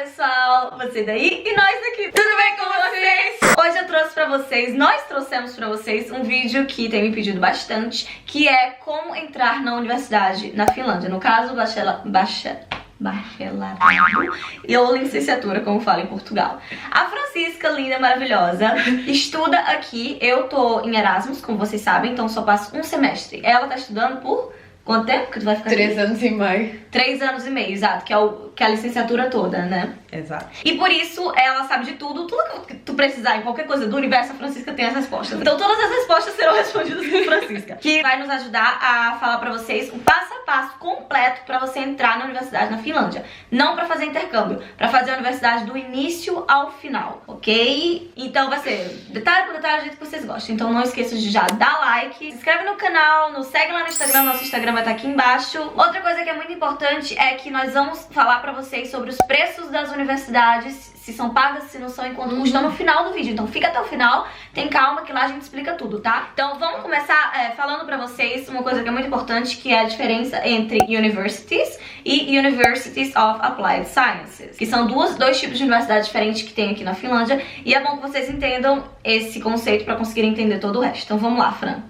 pessoal, você daí e nós daqui, tudo bem com vocês? Hoje eu trouxe pra vocês, nós trouxemos pra vocês um vídeo que tem me pedido bastante, que é como entrar na universidade na Finlândia, no caso, bacharelado ou licenciatura, como fala em Portugal. A Francisca, linda, maravilhosa, estuda aqui. Eu tô em Erasmus, como vocês sabem, então só passo um semestre. Ela tá estudando por quanto tempo que tu vai ficar 3 anos e meio. 3 anos e meio, exato, que é a licenciatura toda, né? Exato. E por isso ela sabe de tudo que tu precisar em qualquer coisa do universo, a Francisca tem as respostas. Então todas as respostas serão respondidas por Francisca, que vai nos ajudar a falar pra vocês o passo a passo completo pra você entrar na universidade na Finlândia. Não pra fazer intercâmbio, pra fazer a universidade do início ao final, ok? Então vai ser detalhe por detalhe do jeito que vocês gostam. Então não esqueça de já dar like, se inscreve no canal, nos segue lá no Instagram, nosso Instagram vai estar aqui embaixo. Outra coisa que é muito importante é que nós vamos falar pra vocês sobre os preços das universidades, se são pagas, se não são, enquanto custam no final do vídeo. Então fica até o final, tem calma que lá a gente explica tudo, tá? Então vamos começar falando pra vocês uma coisa que é muito importante, que é a diferença entre universities e Universities of Applied Sciences, que são dois tipos de universidade diferentes que tem aqui na Finlândia, e é bom que vocês entendam esse conceito pra conseguirem entender todo o resto. Então vamos lá, Fran.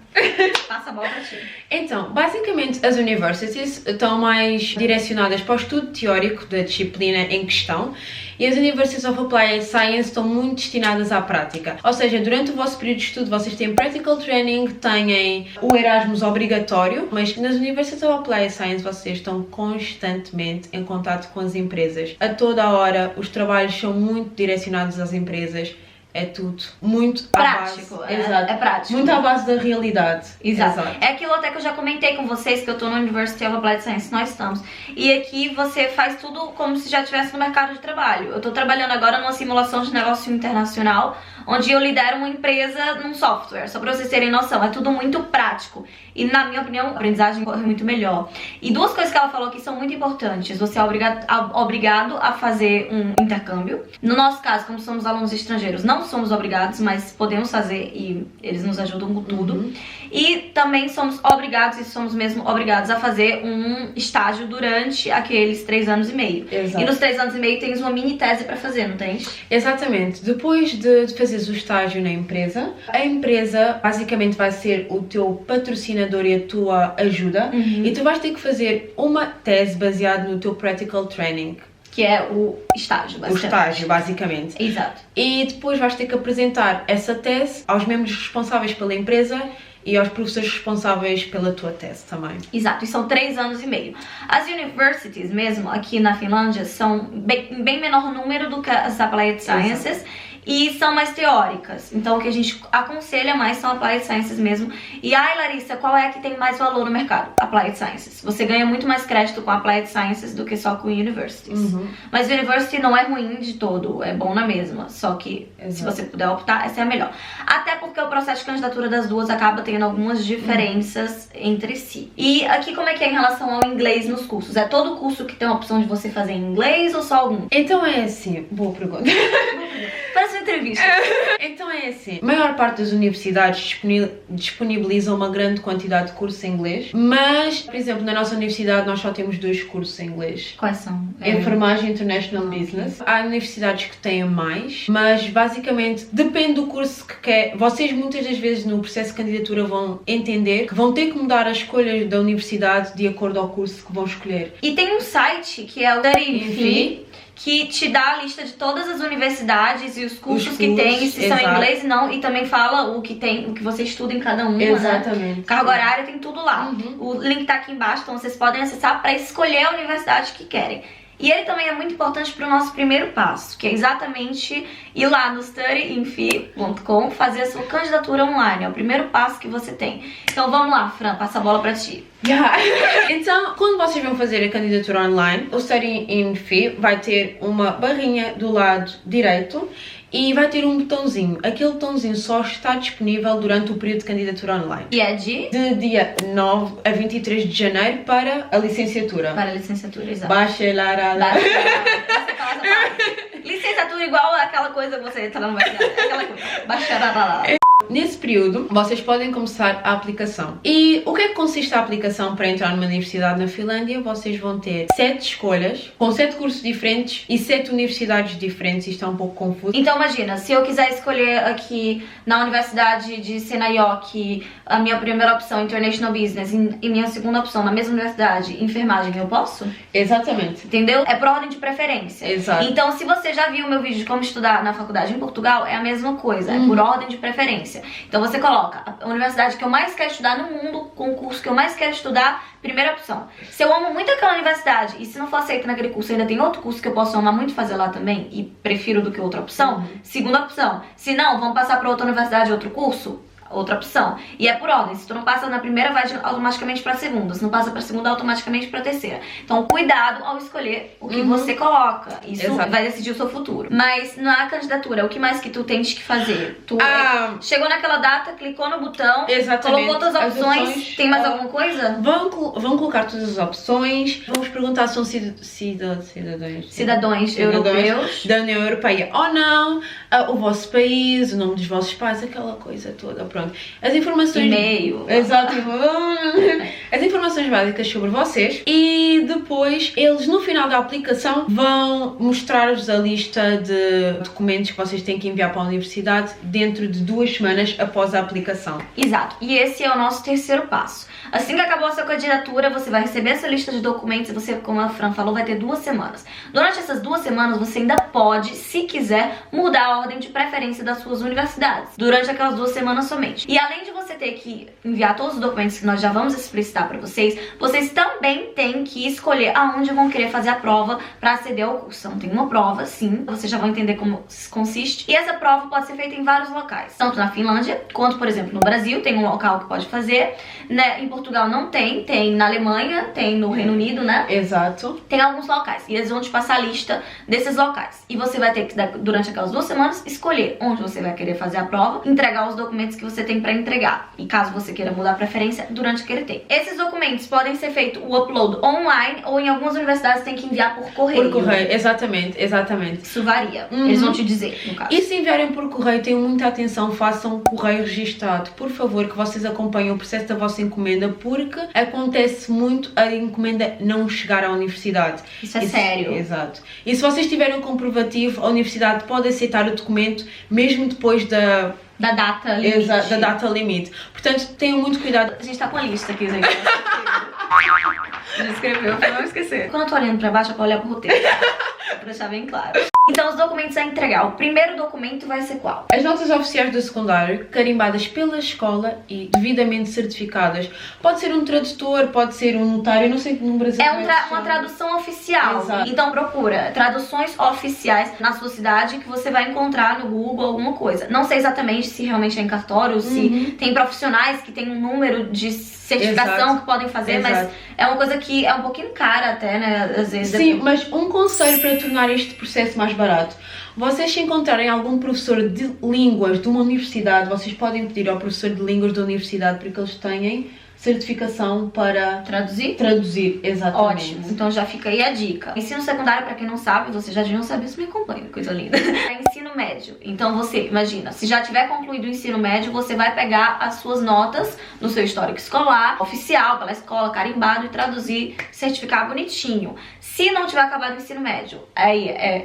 Passa a bola pra ti. Então, basicamente as universities estão mais direcionadas para o estudo teórico da disciplina em questão e as Universities of Applied Science estão muito destinadas à prática. Ou seja, durante o vosso período de estudo vocês têm practical training, têm o Erasmus obrigatório, mas nas Universities of Applied Science vocês estão constantemente em contato com as empresas. A toda a hora, os trabalhos são muito direcionados às empresas. É tudo muito prático, exato. É prático. Muito à base da realidade. Exato. É aquilo até que eu já comentei com vocês, que eu tô na University of Applied Science, nós estamos. E aqui você faz tudo como se já estivesse no mercado de trabalho. Eu tô trabalhando agora numa simulação de negócio internacional, onde eu lidero uma empresa num software, só pra vocês terem noção. É tudo muito prático. E na minha opinião, a aprendizagem corre muito melhor. E duas coisas que ela falou que são muito importantes. Você é obrigado a fazer um intercâmbio. No nosso caso, como somos alunos estrangeiros, não somos obrigados, mas podemos fazer e eles nos ajudam com tudo. E também somos obrigados, e somos mesmo obrigados a fazer um estágio durante aqueles 3 anos e meio. Exato. E nos 3 anos e meio tens uma mini tese pra fazer, não tens? Exatamente. Depois de fazeres o estágio na empresa, a empresa basicamente vai ser o teu patrocinador e a tua ajuda, e tu vais ter que fazer uma tese baseada no teu practical training. Que é o estágio, basicamente. O estágio, basicamente. Exato. E depois vais ter que apresentar essa tese aos membros responsáveis pela empresa e aos professores responsáveis pela tua tese também. Exato, e são 3 anos e meio. As universities mesmo, aqui na Finlândia, são bem menor número do que as Applied Sciences. Exato. E são mais teóricas. Então o que a gente aconselha mais são Applied Sciences mesmo. E ai, Larissa, qual é a que tem mais valor no mercado? Applied Sciences. Você ganha muito mais crédito com Applied Sciences do que só com Universities. Mas University não é ruim de todo, é bom na mesma. Só que se você puder optar, essa é a melhor. Até porque o processo de candidatura das duas acaba tendo algumas diferenças entre si. E aqui como é que é em relação ao inglês nos cursos? É todo curso que tem a opção de você fazer em inglês ou só algum? Então é assim, boa pergunta. Parece uma entrevista. Então é assim, a maior parte das universidades disponibilizam uma grande quantidade de cursos em inglês, mas, por exemplo, na nossa universidade nós só temos 2 cursos em inglês. Quais são? Enfermagem e International Business. Há universidades que têm mais, mas basicamente depende do curso que quer. Vocês muitas das vezes no processo de candidatura vão entender que vão ter que mudar a escolha da universidade de acordo ao curso que vão escolher. E tem um site que é o Study, que te dá a lista de todas as universidades e os cursos que tem, se são em inglês e não, e também fala o que você estuda em cada uma. Exatamente. Né? Carga horária tem tudo lá. O link tá aqui embaixo, então vocês podem acessar para escolher a universidade que querem. E ele também é muito importante para o nosso primeiro passo, que é exatamente ir lá no studyinfi.com, fazer a sua candidatura online. É o primeiro passo que você tem. Então vamos lá, Fran, passa a bola para ti. Então, quando vocês vão fazer a candidatura online, o Study in Fi vai ter uma barrinha do lado direito e vai ter um botãozinho. Aquele botãozinho só está disponível durante o período de candidatura online. E é de dia 9 a 23 de janeiro para a licenciatura. Para a licenciatura, exato. Bacharelado. Licenciatura igual aquela coisa que você entra no bacharelado. Aquela coisa. Bacharelado. Nesse período, vocês podem começar a aplicação. E o que é que consiste a aplicação para entrar numa universidade na Finlândia? Vocês vão ter 7 escolhas, com 7 cursos diferentes e 7 universidades diferentes. Isto é um pouco confuso. Então imagina, se eu quiser escolher aqui na Universidade de Seinäjoki a minha primeira opção, International Business, e minha segunda opção na mesma universidade, enfermagem, eu posso? Exatamente. Entendeu? É por ordem de preferência. Exato. Então, se você já viu o meu vídeo de como estudar na faculdade em Portugal, é a mesma coisa, é por ordem de preferência. Então você coloca a universidade que eu mais quero estudar no mundo, com o curso que eu mais quero estudar, primeira opção. Se eu amo muito aquela universidade e se não for aceita naquele curso, ainda tem outro curso que eu posso amar muito fazer lá também e prefiro do que outra opção, segunda opção. Se não, vamos passar para outra universidade, outro curso, outra opção. E é por ordem. Se tu não passa na primeira, vai automaticamente pra segunda. Se não passa pra segunda, automaticamente pra terceira. Então, cuidado ao escolher o que você coloca. Isso vai decidir o seu futuro. Mas na candidatura, o que mais que tu tens que fazer? Tu chegou naquela data, clicou no botão, colocou outras opções. Tem mais alguma coisa? Vão colocar todas as opções. Vamos perguntar se são cidadãos europeus da União Europeia ou não, o vosso país, o nome dos vossos pais, aquela coisa toda. Pronto. As informações... E-mail. Exato. As informações básicas sobre vocês. E depois, eles no final da aplicação vão mostrar-vos a lista de documentos que vocês têm que enviar para a universidade dentro de 2 semanas após a aplicação. Exato. E esse é o nosso terceiro passo. Assim que acabou a sua candidatura, você vai receber essa lista de documentos e você, como a Fran falou, vai ter 2 semanas. Durante essas 2 semanas, você ainda pode, se quiser, mudar a ordem de preferência das suas universidades. Durante aquelas 2 semanas somente. E além de você ter que enviar todos os documentos que nós já vamos explicitar para vocês também têm que escolher aonde vão querer fazer a prova para aceder ao curso. Então tem uma prova, sim, vocês já vão entender como consiste. E essa prova pode ser feita em vários locais, tanto na Finlândia, quanto, por exemplo, no Brasil, tem um local que pode fazer, né? Em Portugal não tem na Alemanha, tem no Reino Unido, né? Exato. Tem alguns locais, e eles vão te passar a lista desses locais. E você vai ter que, durante aquelas 2 semanas, escolher onde você vai querer fazer a prova, entregar os documentos que você tem para entregar. E caso você queira mudar a preferência, durante aquele tempo. Esses documentos podem ser feito o upload online ou em algumas universidades tem que enviar por correio. Por correio, exatamente. Isso varia. Eles vão te dizer, no caso. E se enviarem por correio, tenham muita atenção, façam correio registado. Por favor, que vocês acompanhem o processo da vossa encomenda, porque acontece muito a encomenda não chegar à universidade. Isso é sério. Exato. E se vocês tiverem um comprovativo, a universidade pode aceitar o documento mesmo depois da data limite. Exato, da data limite. Portanto, tenham muito cuidado. A gente tá com a lista aqui, gente. Já escreveu pra não esquecer. Quando eu tô olhando pra baixo, é pra olhar pro roteiro. Pra deixar bem claro. Então, os documentos a entregar. O primeiro documento vai ser qual? As notas oficiais do secundário, carimbadas pela escola e devidamente certificadas. Pode ser um tradutor, pode ser um notário, não sei no Brasil. É uma tradução oficial. Exato. Então, procura traduções oficiais na sua cidade que você vai encontrar no Google alguma coisa. Não sei exatamente se realmente é em cartório, se tem profissionais que tem um número de certificação que podem fazer, mas é uma coisa que é um pouquinho cara até, né? Às vezes. Sim, mas um conselho para tornar este processo mais barato. Vocês, se encontrarem algum professor de línguas de uma universidade, vocês podem pedir ao professor de línguas da universidade para que eles tenham certificação para traduzir, exatamente. Ótimo, então já fica aí a dica. Ensino secundário, pra quem não sabe, vocês já deviam saber, isso me acompanha, coisa linda. É ensino médio, então você, imagina, se já tiver concluído o ensino médio, você vai pegar as suas notas no seu histórico escolar, oficial, pela escola, carimbado, e traduzir, certificar bonitinho. Se não tiver acabado o ensino médio,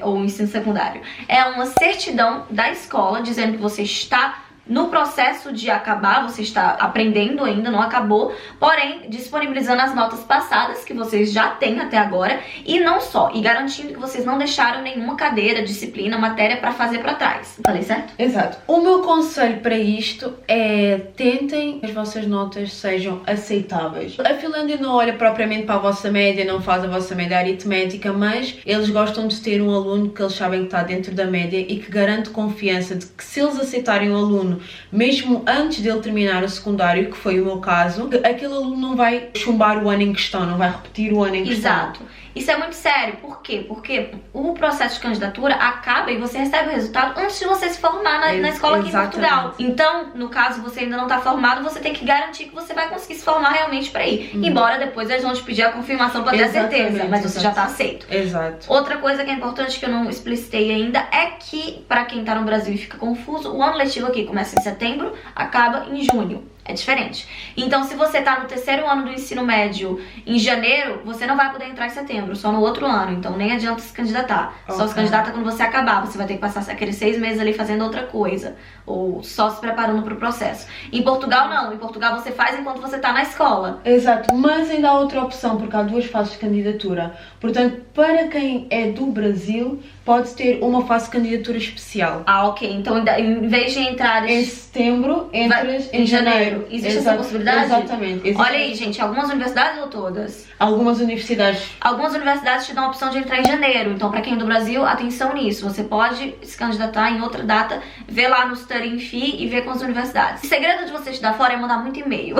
ou o ensino secundário, é uma certidão da escola dizendo que você está no processo de acabar, você está aprendendo ainda, não acabou, porém disponibilizando as notas passadas que vocês já têm até agora e não só, e garantindo que vocês não deixaram nenhuma cadeira, disciplina, matéria para fazer para trás. Falei certo? Exato. O meu conselho para isto é tentem que as vossas notas sejam aceitáveis. A Finlândia não olha propriamente para a vossa média, não faz a vossa média aritmética, mas eles gostam de ter um aluno que eles sabem que está dentro da média e que garante confiança de que se eles aceitarem o aluno mesmo antes dele terminar o secundário, que foi o meu caso, aquele aluno não vai chumbar o ano em questão, não vai repetir o ano em questão. Exato. Isso é muito sério. Por quê? Porque o processo de candidatura acaba e você recebe o resultado antes de você se formar na escola aqui em Portugal. Então, no caso, você ainda não tá formado, você tem que garantir que você vai conseguir se formar realmente pra ir. Embora depois eles vão te pedir a confirmação pra ter a certeza, mas você já tá aceito. Exato. Outra coisa que é importante que eu não explicitei ainda é que, pra quem tá no Brasil e fica confuso, o ano letivo aqui começa em setembro, acaba em junho. É diferente. Então, se você tá no terceiro ano do ensino médio em janeiro, você não vai poder entrar em setembro, só no outro ano. Então, nem adianta se candidatar. Só se candidata quando você acabar. Você vai ter que passar aqueles 6 meses ali fazendo outra coisa. Ou só se preparando pro processo. Em Portugal, não. Em Portugal, você faz enquanto você tá na escola. Exato. Mas ainda há outra opção, porque há 2 fases de candidatura. Portanto, para quem é do Brasil, pode ter uma fase de candidatura especial. Ah, ok. Então, em vez de entrar em setembro, entras em janeiro. Existe essa possibilidade? Exatamente. Existe. Olha aí, gente, algumas universidades ou todas? Algumas universidades. Algumas universidades te dão a opção de entrar em janeiro. Então, pra quem é do Brasil, atenção nisso. Você pode se candidatar em outra data, ver lá no Studying Fee e ver com as universidades. O segredo de você estudar fora é mandar muito e-mail.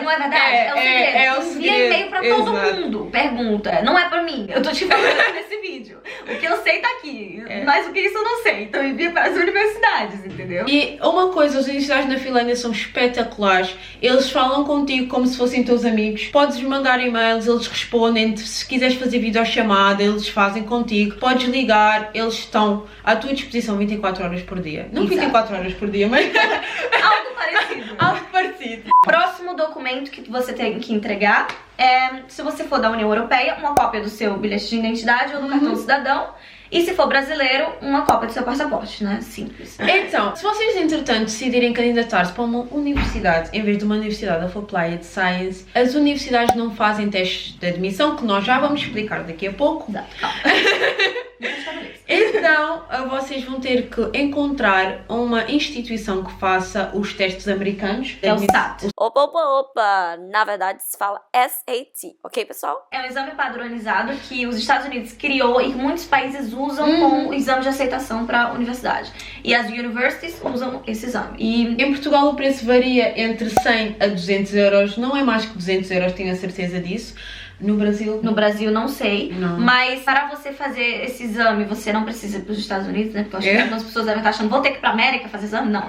Não é verdade? É o segredo. Envia e-mail pra todo mundo. Pergunta. Não é pra mim. Eu tô te falando nesse vídeo. O que eu sei tá aqui. Mas o que isso eu não sei. Então envia para as universidades, entendeu? E uma coisa, as universidades na Finlândia são espetaculares. Eles falam contigo como se fossem teus amigos. Podes mandar e-mails, eles respondem. Se quiseres fazer videochamada, eles fazem contigo. Podes ligar, eles estão à tua disposição 24 horas por dia. Não 24 horas por dia, mas... Algo parecido. Algo parecido. Próximo documento que você tem que entregar é, se você for da União Europeia, uma cópia do seu bilhete de identidade ou do cartão do cidadão. E se for brasileiro, uma cópia do seu passaporte, né? Simples. Então, se vocês entretanto decidirem candidatar-se para uma universidade em vez de uma universidade of Applied Science, as universidades não fazem testes de admissão, que nós já vamos explicar daqui a pouco. Exato, calma. Então, vocês vão ter que encontrar uma instituição que faça os testes americanos. É o SAT. Opa! Na verdade se fala SAT, ok, pessoal? É um exame padronizado que os Estados Unidos criou e que muitos países usam como exame de aceitação para a universidade. E as universities usam esse exame. E em Portugal o preço varia entre 100 a 200 euros, não é mais que 200 euros, tenho a certeza disso. No Brasil não sei, mas para você fazer esse exame, você não precisa ir para os Estados Unidos, né? Porque eu acho que algumas pessoas devem estar achando, vou ter que ir para América fazer exame? Não.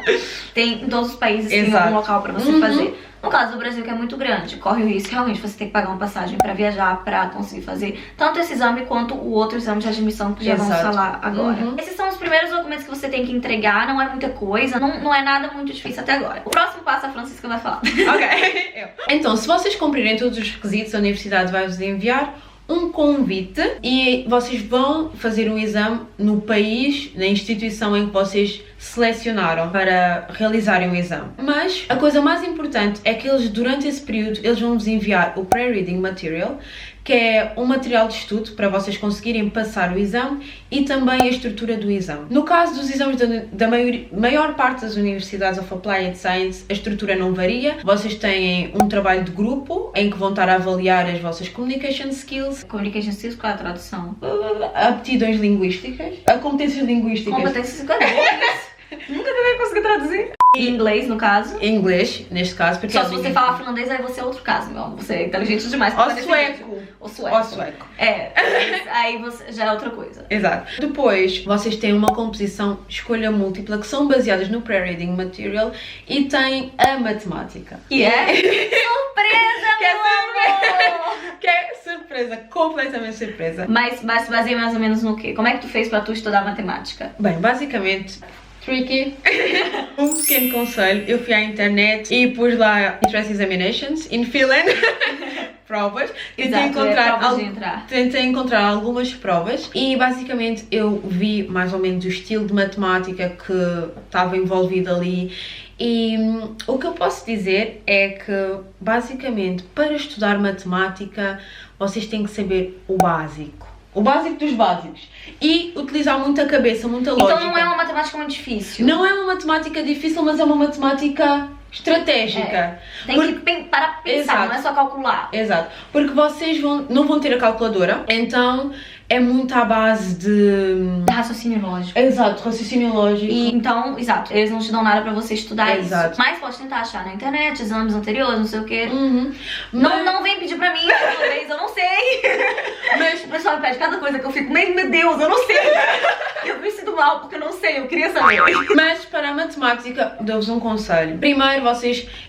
Tem em todos os países, tem algum local para você fazer. No caso do Brasil, que é muito grande, corre o risco realmente você ter que pagar uma passagem para viajar, para conseguir fazer tanto esse exame quanto o outro exame de admissão que já vamos falar agora. Esses são os primeiros documentos que você tem que entregar, não é muita coisa, não é nada muito difícil até agora. O próximo passo a Francisca vai falar. Ok. Então, se vocês cumprirem todos os requisitos, a universidade vai-vos enviar um convite e vocês vão fazer um exame no país, na instituição em que vocês selecionaram para realizarem o exame. Mas a coisa mais importante é que eles, durante esse período, eles vão vos enviar o Pre-Reading Material, que é um material de estudo para vocês conseguirem passar o exame e também a estrutura do exame. No caso dos exames da maior parte das universidades of Applied Science, a estrutura não varia. Vocês têm um trabalho de grupo em que vão estar a avaliar as vossas communication skills. Communication skills, qual é a tradução? Aptidões linguísticas. Competências linguísticas. Competências linguísticas. Nunca ninguém conseguiu traduzir. Em inglês, no caso. Em inglês, neste caso. Porque só se você falar finlandês, aí você é outro caso, meu amor. Você é inteligente demais. Ou sueco. Aí você já é outra coisa. Exato. Depois, vocês têm uma composição escolha múltipla, que são baseadas no Pre-Reading Material e têm a matemática. Que é? Surpresa, meu amor! Que é surpresa, completamente surpresa. Mas se baseia mais ou menos no quê? Como é que tu fez pra tu estudar matemática? Bem, basicamente... Tricky. Um pequeno conselho, eu fui à internet e pus lá Interest Examinations in Finland. Provas. Tentei encontrar algumas provas e basicamente eu vi mais ou menos o estilo de matemática que estava envolvido ali. E o que eu posso dizer é que basicamente para estudar matemática vocês têm que saber o básico. O básico dos básicos. E utilizar muita cabeça, muita lógica. Então não é uma matemática muito difícil. Não é uma matemática difícil, mas é uma matemática estratégica. Tem que parar pra pensar, Exato. não é só calcular. Exato, porque vocês não vão ter a calculadora, então é muito à base de... Raciocínio lógico. Exato, raciocínio lógico. E, então, exato, eles não te dão nada pra você estudar Exato. isso. Mas pode tentar achar na internet, exames anteriores, não sei o quê. Mas, Não vem pedir pra mim, talvez, eu não sei. mas O pessoal me pede cada coisa que eu fico, meu Deus, eu não sei. Eu me sinto mal porque eu não sei, eu queria saber. Mas para a matemática, dou-vos um conselho. Primeiro,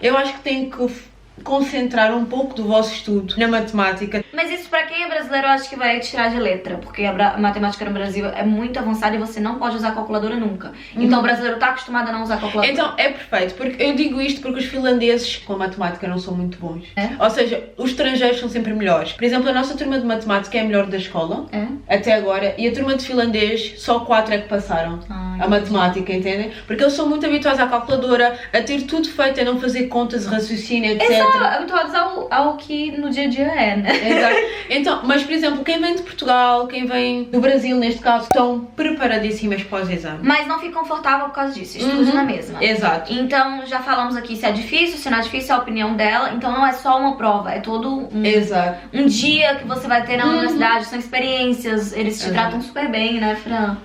eu acho que têm que concentrar um pouco do vosso estudo na matemática. Mas isso pra quem é brasileiro, eu acho que vai tirar de letra, porque a matemática no Brasil é muito avançada e você não pode usar calculadora nunca. Então o brasileiro tá acostumado a não usar calculadora. Então é perfeito, porque eu digo isto porque os finlandeses com a matemática não são muito bons. É? Ou seja, os estrangeiros são sempre melhores. Por exemplo, a nossa turma de matemática é a melhor da escola, até agora, e a turma de finlandês, só 4 é que passaram a matemática, entendem? Porque eles são muito habituados à calculadora, a ter tudo feito, a não fazer contas, raciocínio, etc. Eles são habituados ao que no dia a dia é, né? Exato. Então, mas por exemplo, quem vem de Portugal, quem vem do Brasil, neste caso, estão preparadíssimas para os exames. Mas não fica confortável por causa disso, estude na mesma. Exato. Então, já falamos aqui se é difícil, se não é difícil, é a opinião dela. Então não é só uma prova, é todo Exato. um dia que você vai ter na universidade, são experiências, eles te tratam super bem, né, Fran?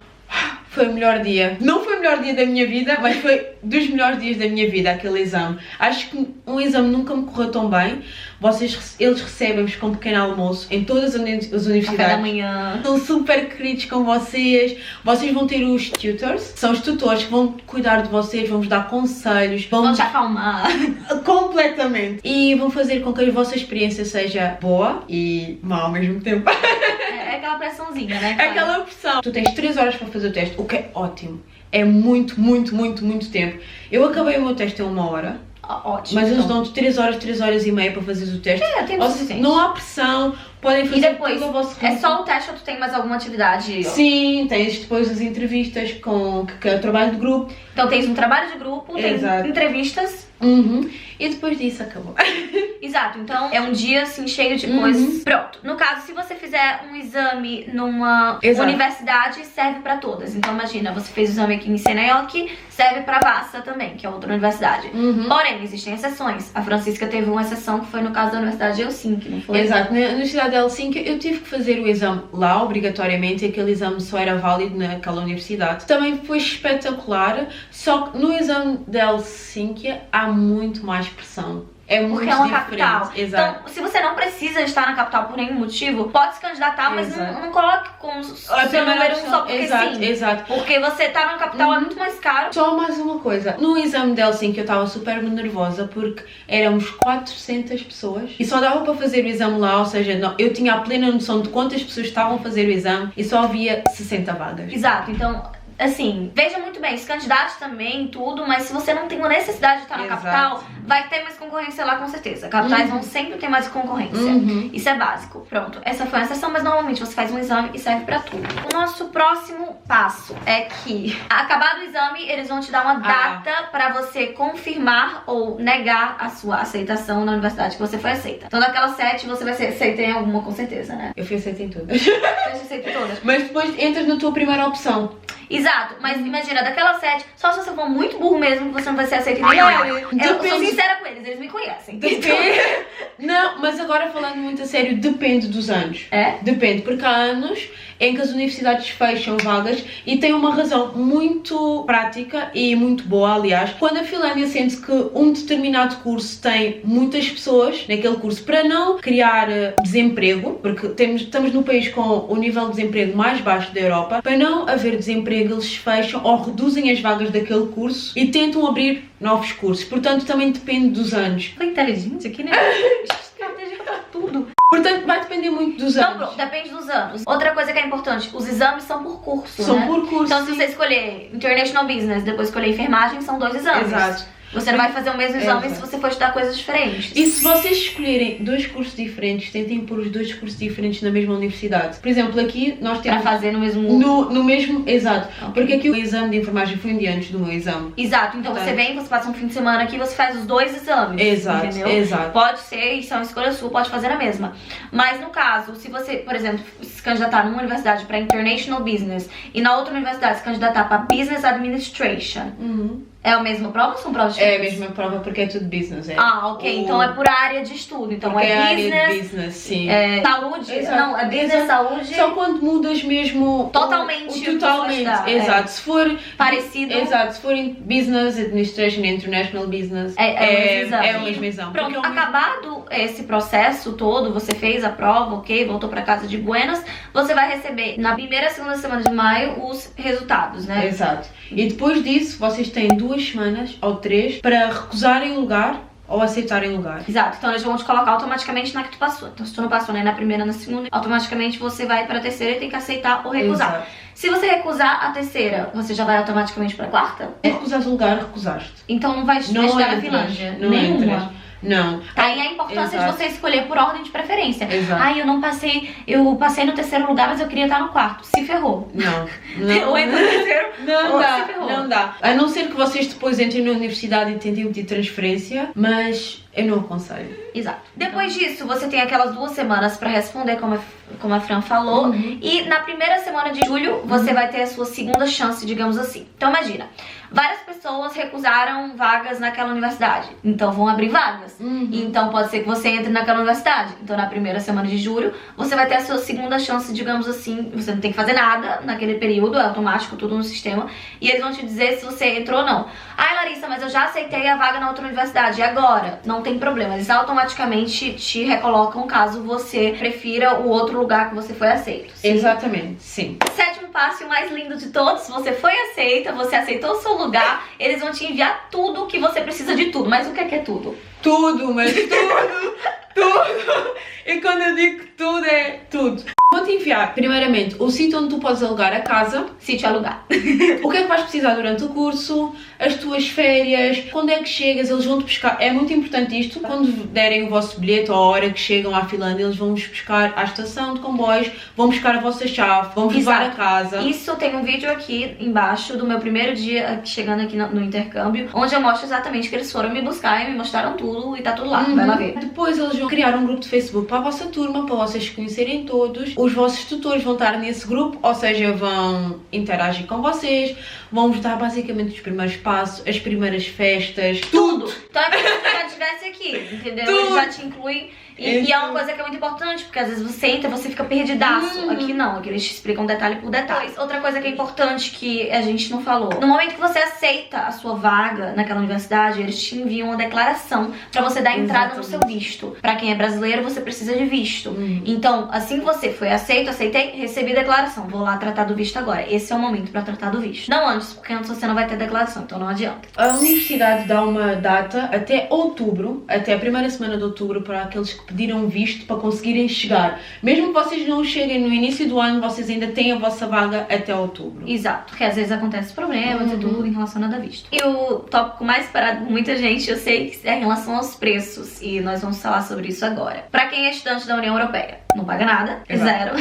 Foi o melhor dia. Não foi o melhor dia da minha vida, mas foi dos melhores dias da minha vida, aquele exame. Acho que um exame nunca me correu tão bem. Eles recebem-vos com um pequeno almoço em todas as universidades. Café da manhã. São super queridos com vocês. Vocês vão ter os tutors, são os tutores que vão cuidar de vocês, vão vos dar conselhos, Vão te acalmar. completamente. E vão fazer com que a vossa experiência seja boa e má ao mesmo tempo. É aquela pressãozinha, né? É aquela pressão. Tu tens 3 horas para fazer o teste, o que é ótimo. É muito, muito, muito, muito tempo. Eu acabei o meu teste em 1 hora. Ótimo. Mas eles então. dão-te 3 horas e meia para fazer o teste. Tempo Ou seja, suficiente. não há pressão, podem fazer E depois, tudo ao vosso é ritmo. só o teste ou tu tem mais alguma atividade? Sim, tens depois as entrevistas que é o trabalho de grupo. Então tens um trabalho de grupo, tem Exato. entrevistas. E depois disso acabou. Exato, então é um dia assim cheio de coisas. Pronto, no caso, se você fizer um exame numa Exato. universidade, serve pra todas. Então imagina, você fez o exame aqui em Seinäjoki, serve pra Vasa também, que é outra universidade. Porém, existem exceções. A Francisca teve uma exceção que foi no caso da Universidade de Helsinki, não foi? Exato, na Universidade de Helsinki eu tive que fazer o exame lá, obrigatoriamente, e aquele exame só era válido naquela universidade. Também foi espetacular, só que no exame de Helsinki há muito mais pressão. É muito Porque é uma diferente. capital. Exato. Então, se você não precisa estar na capital por nenhum motivo, pode se candidatar, mas Exato. não coloque como A seu primeira número opção, só porque exato, sim. exato. Porque você tá na capital é muito mais caro. Só mais uma coisa, no exame de Helsinki eu estava super nervosa porque éramos 400 pessoas e só dava para fazer o exame lá, ou seja, eu tinha a plena noção de quantas pessoas estavam a fazer o exame e só havia 60 vagas. Exato, então, assim, veja muito bem, se candidate também, tudo, mas se você não tem uma necessidade de estar na Exato. capital, vai ter mais concorrência lá com certeza. Capitais vão sempre ter mais concorrência. Isso é básico. Pronto, essa foi uma exceção, mas normalmente você faz um exame e serve pra tudo. O nosso próximo passo é que, acabado o exame, eles vão te dar uma data pra você confirmar ou negar a sua aceitação na universidade que você foi aceita. Então, daquelas 7, você vai ser aceita em alguma com certeza, né? Eu fui aceita em todas. Você aceita em todas. Mas depois entras na tua primeira opção. Exato, mas imagina, daquelas 7, só se você for muito burro mesmo, que você não vai ser aceito em nenhuma. Eu sou Depende. sincera com eles me conhecem. Não, mas agora falando muito a sério, depende dos anos. É? Depende, porque há anos em que as universidades fecham vagas e tem uma razão muito prática e muito boa, aliás. Quando a Finlândia sente que um determinado curso tem muitas pessoas naquele curso para não criar desemprego, porque estamos no país com o nível de desemprego mais baixo da Europa, para não haver desemprego eles fecham ou reduzem as vagas daquele curso e tentam abrir novos cursos. Portanto, também depende dos anos. Foi inteligente aqui, né? Estratégia pra tudo. Portanto, vai depender muito dos Então, anos. pronto, depende dos anos. Outra coisa que é importante, os exames são por curso, São né? por curso. Então, se você escolher International Business, depois escolher enfermagem, são 2 exames. Exato. Você não vai fazer o mesmo exame Exato. se você for estudar coisas diferentes. E se vocês escolherem 2 cursos diferentes, tentem pôr os 2 cursos diferentes na mesma universidade. Por exemplo, aqui nós Pra temos... fazer no mesmo... No mesmo... Exato. Ok. Porque aqui o exame de enfermagem foi um dia antes do meu exame. Exato, então você vem, você passa um fim de semana aqui, você faz os 2 exames. Exato, entendeu? exato. Pode ser, isso é uma escolha sua, pode fazer a mesma. Mas no caso, se você, por exemplo, se candidatar numa universidade para International Business e na outra universidade se candidatar para Business Administration, É a mesma prova ou são provas É a diferentes? mesma prova porque é tudo business. Ok. Então é por área de estudo. Então porque é área business, de business, sim. saúde. Exato. Não, é business, Exato. saúde. Só quando mudas mesmo Totalmente o que totalmente, você está, exato. Se for parecido. Exato, se for em Business Administration, International Business, É o mesmo exame. Pronto, Porque acabado esse processo todo, você fez a prova, ok, voltou pra casa de buenas, você vai receber na primeira e segunda semana de maio os resultados, né? Exato. E depois disso, vocês têm 2 semanas ou 3 para recusarem o lugar ou aceitarem o lugar. Exato, então eles vão te colocar automaticamente na que tu passou. Então se tu não passou nem na primeira, na segunda, automaticamente você vai pra terceira e tem que aceitar ou recusar. Exato. Se você recusar a terceira, você já vai automaticamente pra quarta? Recusaste o lugar, recusaste. Então não vai te dar na Finlândia? Não Nenhuma. entras. Não. Aí a importância Exato. de você escolher por ordem de preferência. Exato. Ai, eu passei no terceiro lugar, mas eu queria estar no quarto. Se ferrou. Não. Ou entra no terceiro, Não ou dá, se ferrou. não dá. A não ser que vocês depois entrem na universidade e tentem pedir transferência, mas eu não aconselho. Exato. Depois disso, você tem aquelas 2 semanas pra responder, como a Fran falou. E na primeira semana de julho, você vai ter a sua segunda chance, digamos assim. Então imagina, várias pessoas recusaram vagas naquela universidade. Então vão abrir vagas. Então pode ser que você entre naquela universidade. Então na primeira semana de julho, você vai ter a sua segunda chance, digamos assim. Você não tem que fazer nada naquele período, é automático, tudo no sistema. E eles vão te dizer se você entrou ou não. Ai, Larissa, mas eu já aceitei a vaga na outra universidade. E agora? Não tem problema. Eles automaticamente te recolocam caso você prefira o outro lugar que você foi aceito. Sim? Exatamente, sim. Sétimo passo e o mais lindo de todos, se você foi aceita, você aceitou o seu lugar, eles vão te enviar tudo que você precisa de tudo. Mas o que é tudo? Tudo, mas tudo. E quando eu digo tudo, é tudo. Vou te enviar, primeiramente, o sítio onde tu podes alugar a casa, Sítio alugar. o que é que vais precisar durante o curso, as tuas férias, quando é que chegas, eles vão-te buscar. É muito importante isto, quando derem o vosso bilhete ou a hora que chegam à Finlândia, eles vão-vos buscar à estação de comboios, vão buscar a vossa chave, vão-vos levar a casa. Isso tem um vídeo aqui embaixo do meu primeiro dia chegando aqui no intercâmbio, onde eu mostro exatamente que eles foram me buscar e me mostraram tudo e tá tudo lá, vai lá ver. Depois eles vão criar um grupo de Facebook para a vossa turma, para vocês conhecerem todos. Os vossos tutores vão estar nesse grupo, ou seja, vão interagir com vocês, vão-vos dar basicamente os primeiros passos, as primeiras festas, tudo. Então é como se você já estivesse aqui, entendeu? Tudo. Eles já te incluem. E é uma coisa que é muito importante, porque às vezes você entra e você fica perdidaço. Aqui não, aqui eles te explicam detalhe por detalhe. Outra coisa que é importante que a gente não falou. No momento que você aceita a sua vaga naquela universidade, eles te enviam uma declaração pra você dar entrada no seu visto. Pra quem é brasileiro, você precisa de visto. Então, assim que você foi aceito, aceitei, recebi declaração. Vou lá tratar do visto agora. Esse é o momento pra tratar do visto. Não antes, porque antes você não vai ter declaração, então não adianta. A universidade dá uma data até outubro, até a primeira semana de outubro, para aqueles que pediram visto para conseguirem chegar. Mesmo que vocês não cheguem no início do ano, vocês ainda têm a vossa vaga até outubro. Exato, porque às vezes acontece problemas e tudo em relação a nada visto. E o tópico mais esperado por muita gente, eu sei que é em relação aos preços, e nós vamos falar sobre isso agora. Pra quem é estudante da União Europeia, não paga nada, é zero.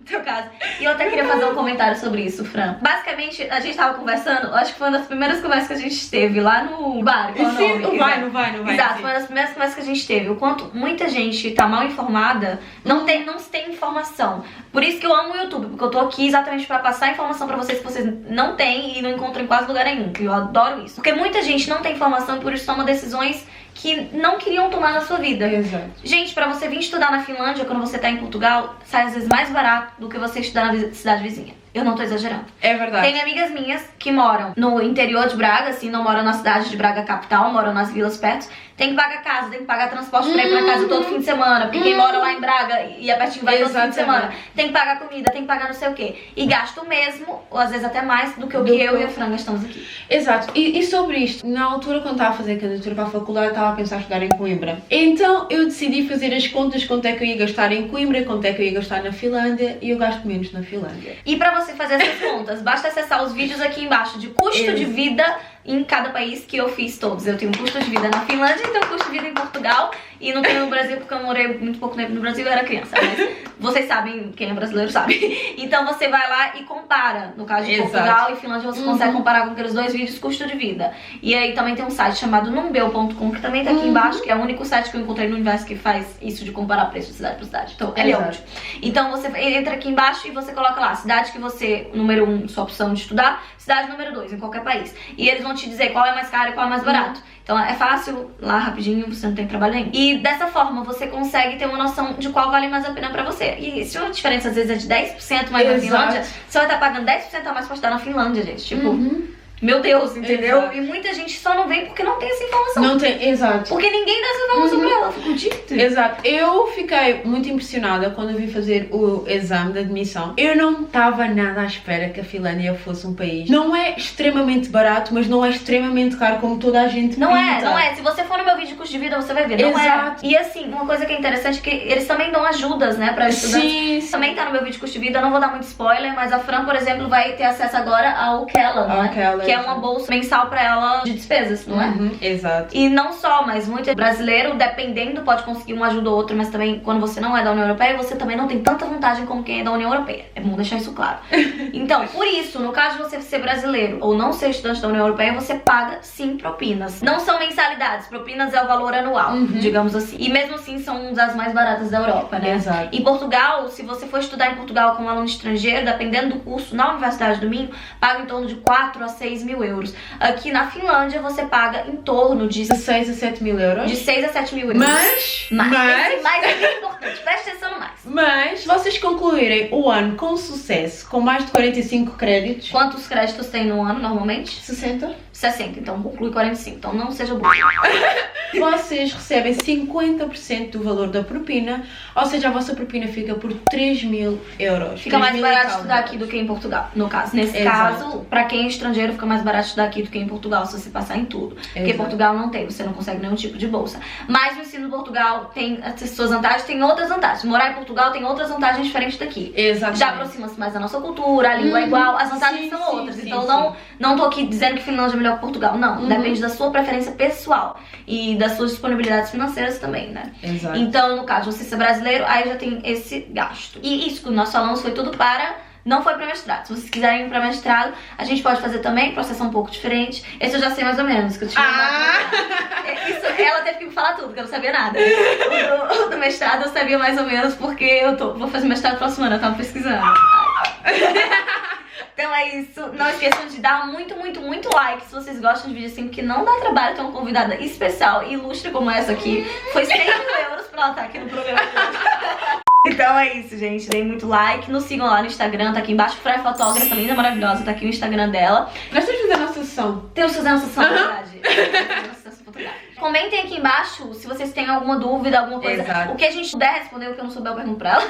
No teu caso. E eu até queria fazer um comentário sobre isso, Fran. Basicamente, a gente tava conversando, acho que foi uma das primeiras conversas que a gente teve lá no bar. Qual Sim, o nome? não vai. Exato, foi uma das primeiras conversas que a gente teve. O quanto muita gente tá mal informada, não se tem informação. Por isso que eu amo o YouTube, porque eu tô aqui exatamente pra passar informação pra vocês que vocês não têm e não encontram em quase lugar nenhum. Que eu adoro isso. Porque muita gente não tem informação e por isso toma decisões que não queriam tomar na sua vida. Exato. Gente, pra você vir estudar na Finlândia, quando você tá em Portugal, sai às vezes mais barato do que você estudar na cidade vizinha. Eu não tô exagerando. É verdade. Tem amigas minhas que moram no interior de Braga, assim, não moram na cidade de Braga capital, moram nas vilas perto. Tem que pagar casa, tem que pagar transporte pra ir pra casa todo fim de semana. Porque quem mora lá em Braga e é pertinho vai todo fim de semana. Tem que pagar comida, tem que pagar não sei o quê. E gasto o mesmo, ou às vezes até mais, do que o que eu e a Fran gastamos aqui. Exato. E sobre isto, na altura quando estava a fazer a candidatura para a faculdade, estava a pensar em estudar em Coimbra. Então eu decidi fazer as contas, quanto é que eu ia gastar em Coimbra, quanto é que eu ia gastar na Finlândia, e eu gasto menos na Finlândia. E pra você fazer essas contas, basta acessar os vídeos aqui embaixo de custo de vida em cada país, que eu fiz todos. Eu tenho um custo de vida na Finlândia e tenho um custo de vida em Portugal. E não tenho no Brasil porque eu morei muito pouco tempo no Brasil, eu era criança. Mas vocês sabem, quem é brasileiro sabe. Então você vai lá e compara. No caso de Portugal e Finlândia, você consegue comparar com aqueles dois vídeos custo de vida. E aí também tem um site chamado numbeu.com, que também tá aqui embaixo, que é o único site que eu encontrei no universo que faz isso de comparar preço de cidade por cidade. Então, ele é ótimo. Então você entra aqui embaixo e você coloca lá, cidade que você, número 1, sua opção de estudar, cidade número 2, em qualquer país. E eles vão te dizer qual é mais caro e qual é mais barato. Então é fácil, lá rapidinho, você não tem trabalho nenhum. E dessa forma você consegue ter uma noção de qual vale mais a pena pra você. E se a diferença às vezes é de 10% mais na Finlândia, você vai estar pagando 10% a mais pra estar na Finlândia, gente. Tipo, meu Deus, entendeu? Exato. E muita gente só não vem porque não tem essa informação. Não tem, exato. Porque ninguém dá essa informação pra ela, fico dito. Exato. Eu fiquei muito impressionada quando eu vim fazer o exame de admissão. Eu não estava nada à espera que a Finlândia fosse um país. Não é extremamente barato, mas não é extremamente caro como toda a gente Não pinta. não é. Se você for no meu vídeo de custo de vida, você vai ver. Não Exato. é. E assim, uma coisa que é interessante é que eles também dão ajudas, né, pra estudantes. Sim. Também tá no meu vídeo de custo de vida, eu não vou dar muito spoiler, mas a Fran, por exemplo, vai ter acesso agora ao Kellan, né? Que é uma bolsa mensal pra ela de despesas, não é? Exato. E não só, mas muito brasileiro, dependendo, pode conseguir uma ajuda ou outra, mas também quando você não é da União Europeia, você também não tem tanta vantagem como quem é da União Europeia. É bom deixar isso claro. Então, por isso, no caso de você ser brasileiro ou não ser estudante da União Europeia, você paga sim propinas. Não são mensalidades, propinas é o valor anual, digamos assim. E mesmo assim são uma das mais baratas da Europa, né? Exato. Em Portugal, se você for estudar em Portugal como aluno estrangeiro, dependendo do curso na Universidade do Minho, paga em torno de 4 a 6 mil euros. Aqui na Finlândia você paga em torno de 6 a 7 mil euros. De 6 a 7 mil euros. Mas Esse mais é bem importante, presta atenção no mais. Mas, se vocês concluírem o ano com sucesso, com mais de 45 créditos... Quantos créditos tem no ano, normalmente? 60? 60, então conclui 45, então não seja burro. Vocês recebem 50% do valor da propina, ou seja, a vossa propina fica por 3 mil euros. Fica mais 3.000 barato e tal estudar aqui do que em Portugal, no caso. Nesse Exato. caso, pra quem é estrangeiro, fica mais barato estudar aqui do que em Portugal, se você passar em tudo. Porque Exato. Portugal não tem, você não consegue nenhum tipo de bolsa. Mas o ensino de Portugal tem as suas vantagens, tem outras vantagens. Morar em Portugal tem outras vantagens diferentes daqui. Exatamente. Já aproxima-se mais da nossa cultura, a língua é igual, as vantagens são outras. Então não tô aqui dizendo que Finlândia é melhor que Portugal, não. Depende da sua preferência pessoal e das suas disponibilidades financeiras também, né? Exato. Então, no caso, você ser brasileiro, aí já tem esse gasto. E isso que nós falamos foi tudo para... Não foi pra mestrado. Se vocês quiserem ir pra mestrado, a gente pode fazer também, processo é um pouco diferente. Esse eu já sei mais ou menos, que eu tinha isso, ela teve que me falar tudo, que eu não sabia nada. O do mestrado eu sabia mais ou menos, porque eu vou fazer mestrado próxima semana, eu tava pesquisando. Então é isso, não esqueçam de dar muito like se vocês gostam de vídeo assim, porque não dá trabalho ter uma convidada especial e ilustre como essa aqui. Foi 100 mil euros pra ela estar aqui no programa. Então é isso, gente. Deem muito like. Nos sigam lá no Instagram, tá aqui embaixo. Fran é fotógrafa, linda, maravilhosa. Tá aqui o Instagram dela. Nós temos que fazer a nossa sessão. Temos que fazer uma sessão, na verdade. Comentem aqui embaixo se vocês têm alguma dúvida, alguma coisa. Exato. O que a gente puder responder, o que eu não souber, eu pergunto pra ela.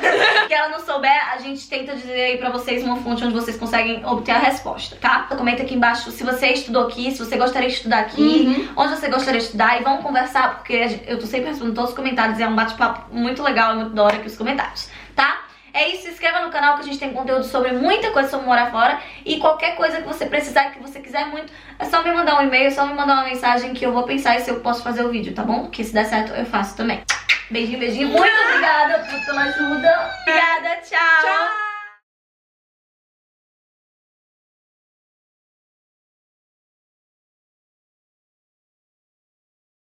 O que ela não souber, a gente tenta dizer aí pra vocês uma fonte onde vocês conseguem obter a resposta, tá? Comenta aqui embaixo se você estudou aqui, se você gostaria de estudar aqui, onde você gostaria de estudar. E vamos conversar, porque eu tô sempre respondendo todos os comentários e é um bate-papo muito legal e muito da hora aqui os comentários, tá? É isso, se inscreva no canal que a gente tem conteúdo sobre muita coisa sobre morar fora. E qualquer coisa que você precisar, que você quiser muito, é só me mandar um e-mail, é só me mandar uma mensagem que eu vou pensar se eu posso fazer o vídeo, tá bom? Porque se der certo, eu faço também. Beijinho, beijinho. Muito obrigada pela ajuda.